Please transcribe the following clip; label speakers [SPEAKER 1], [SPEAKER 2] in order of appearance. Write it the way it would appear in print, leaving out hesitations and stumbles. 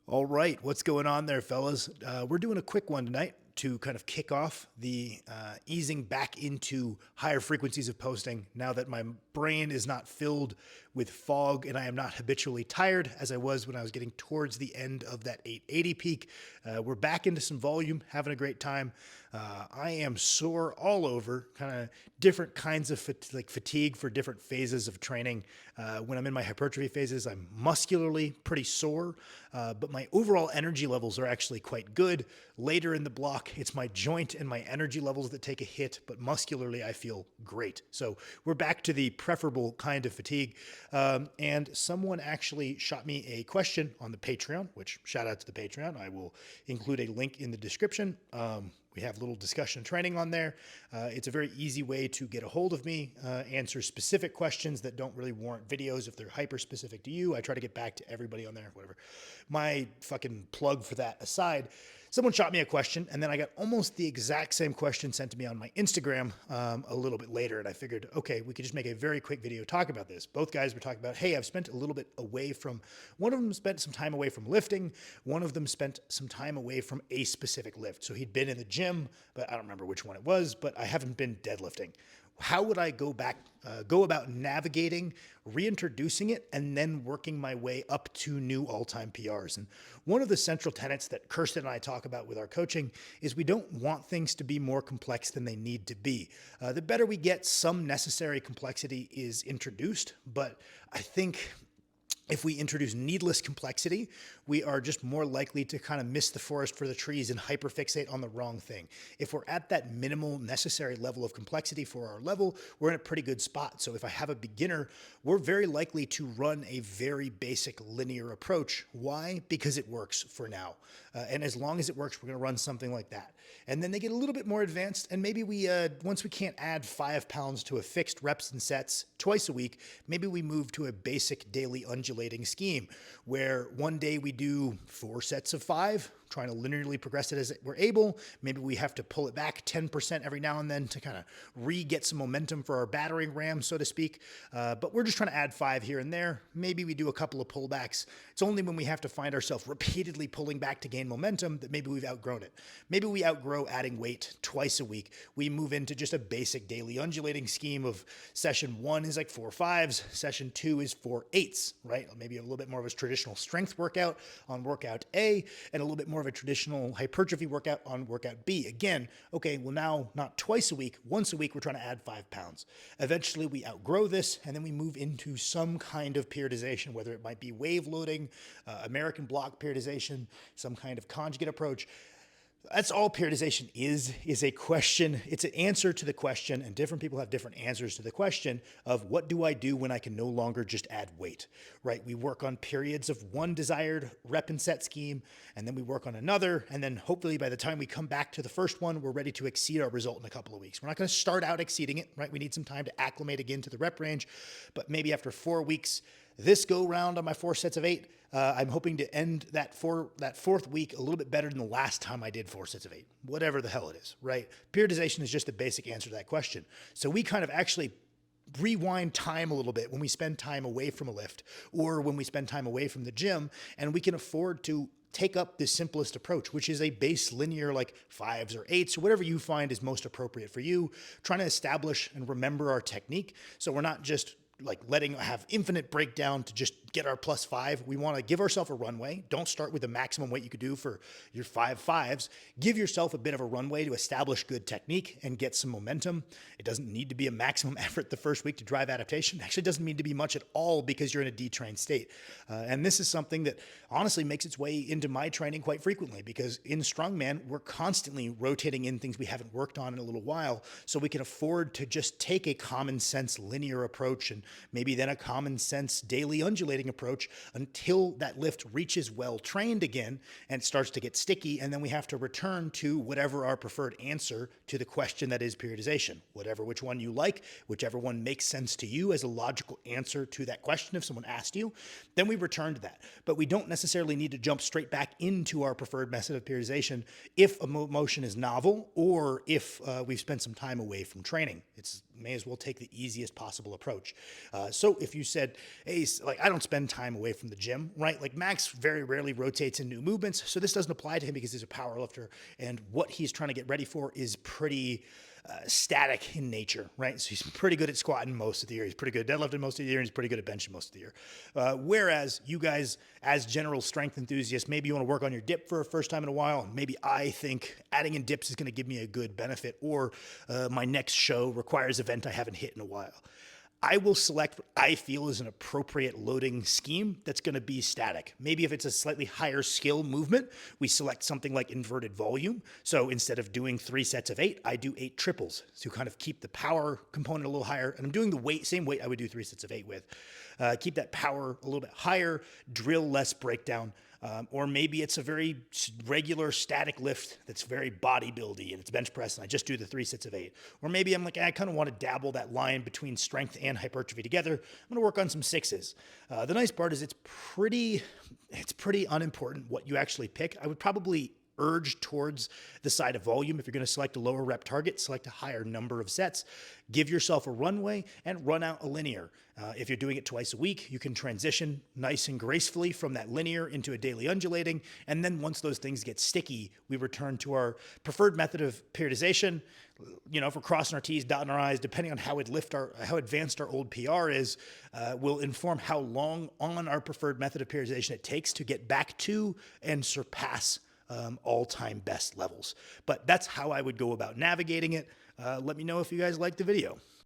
[SPEAKER 1] All right, what's going on there, fellas? We're doing a quick one tonight to kind of kick off the easing back into higher frequencies of posting now that my brain is not filled with fog and I am not habitually tired as I was when I was getting towards the end of that 880 peak. We're back into some volume, having a great time. I am sore all over, kind of different kinds of fatigue for different phases of training. When I'm in my hypertrophy phases, I'm muscularly pretty sore, but my overall energy levels are actually quite good. Later in the block, it's my joint and my energy levels that take a hit, but muscularly, I feel great. So we're back to the preferable kind of fatigue. And someone actually shot me a question on the Patreon, which shout out to the Patreon. I will include a link in the description. We have a little discussion training on there. It's a very easy way to get a hold of me, answer specific questions that don't really warrant videos if they're hyper specific to you. I try to get back to everybody on there, whatever. My fucking plug for that aside, someone shot me a question, and then I got almost the exact same question sent to me on my Instagram a little bit later, and I figured, okay, we could just make a very quick video talk about this. Both guys were talking about, hey, I've spent a little bit away from, one of them spent some time away from lifting, one of them spent some time away from a specific lift. So he'd been in the gym, but I don't remember which one it was, but I haven't been deadlifting. How would I go about navigating, reintroducing it, and then working my way up to new all-time PRs? And one of the central tenets that Kirsten and I talk about with our coaching is we don't want things to be more complex than they need to be. The better we get, some necessary complexity is introduced, but I think if we introduce needless complexity, we are just more likely to kind of miss the forest for the trees and hyperfixate on the wrong thing. If we're at that minimal necessary level of complexity for our level, we're in a pretty good spot. So if I have a beginner, we're very likely to run a very basic linear approach. Why? Because it works for now. And as long as it works, we're going to run something like that. And then they get a little bit more advanced, and maybe we, once we can't add 5 pounds to a fixed reps and sets twice a week, maybe we move to a basic daily undulating scheme where one day we do 4 sets of 5, trying to linearly progress it as we're able. Maybe we have to pull it back 10% every now and then to kind of get some momentum for our battering ram, so to speak. But we're just trying to add 5 here and there. Maybe we do a couple of pullbacks. It's only when we have to find ourselves repeatedly pulling back to gain momentum that maybe we've outgrown it. Maybe we outgrow adding weight twice a week. We move into just a basic daily undulating scheme of session 1 is like 4 5s, session 2 is 4 8s, right? Maybe a little bit more of a traditional strength workout on workout A, and a little bit more of a traditional hypertrophy workout on workout B. Again, okay, well now not twice a week, once a week we're trying to add 5 pounds. Eventually we outgrow this and then we move into some kind of periodization, whether it might be wave loading, American block periodization, some kind of conjugate approach. That's all periodization is a question. It's an answer to the question, and different people have different answers to the question of what do I do when I can no longer just add weight, right? We work on periods of one desired rep and set scheme, and then we work on another, and then hopefully by the time we come back to the first one, we're ready to exceed our result in a couple of weeks. We're not going to start out exceeding it, right? We need some time to acclimate again to the rep range, but maybe after 4 weeks, this go round on my 4 sets of 8, I'm hoping to end that fourth week a little bit better than the last time I did 4 sets of 8, whatever the hell it is, right? Periodization is just the basic answer to that question. So we kind of actually rewind time a little bit when we spend time away from a lift or when we spend time away from the gym, and we can afford to take up the simplest approach, which is a base linear like 5s or 8s or whatever you find is most appropriate for you, trying to establish and remember our technique so we're not just like have infinite breakdown to just get our +5. We want to give ourselves a runway. Don't start with the maximum weight you could do for your 5 5s. Give yourself a bit of a runway to establish good technique and get some momentum. It doesn't need to be a maximum effort the first week to drive adaptation. It actually doesn't need to be much at all because you're in a detrained state. And this is something that honestly makes its way into my training quite frequently because in strongman, we're constantly rotating in things we haven't worked on in a little while. So we can afford to just take a common sense linear approach and maybe then a common sense daily undulating approach until that lift reaches well trained again and starts to get sticky. And then we have to return to whatever our preferred answer to the question that is periodization, which one you like, whichever one makes sense to you as a logical answer to that question. If someone asked you, then we return to that. But we don't necessarily need to jump straight back into our preferred method of periodization if a motion is novel or if we've spent some time away from training. It's may as well take the easiest possible approach. So if you said, hey, like I don't spend time away from the gym, right? Like Max very rarely rotates in new movements. So this doesn't apply to him because he's a power lifter. And what he's trying to get ready for is pretty static in nature, right? So he's pretty good at squatting most of the year. He's pretty good at deadlifting most of the year, and he's pretty good at benching most of the year. Whereas you guys, as general strength enthusiasts, maybe you want to work on your dip for a first time in a while. Maybe I think adding in dips is going to give me a good benefit, or my next show requires an event I haven't hit in a while. I will select what I feel is an appropriate loading scheme that's going to be static. Maybe if it's a slightly higher skill movement, we select something like inverted volume. So instead of doing 3 sets of 8, I do 8 triples to kind of keep the power component a little higher. And I'm doing the same weight I would do 3 sets of 8 with. Keep that power a little bit higher, drill less breakdown. Or maybe it's a very regular static lift that's very bodybuildy and it's bench press and I just do the 3 sets of 8. Or maybe I'm like, I kind of want to dabble that line between strength and hypertrophy together. I'm going to work on some 6s. The nice part is it's pretty unimportant what you actually pick. I would probably urge towards the side of volume. If you're going to select a lower rep target, select a higher number of sets. Give yourself a runway and run out a linear. If you're doing it twice a week, you can transition nice and gracefully from that linear into a daily undulating. And then once those things get sticky, we return to our preferred method of periodization. You know, if we're crossing our T's, dotting our I's, depending on how advanced our old PR is, will inform how long on our preferred method of periodization it takes to get back to and surpass all-time best levels. But that's how I would go about navigating it. Let me know if you guys liked the video.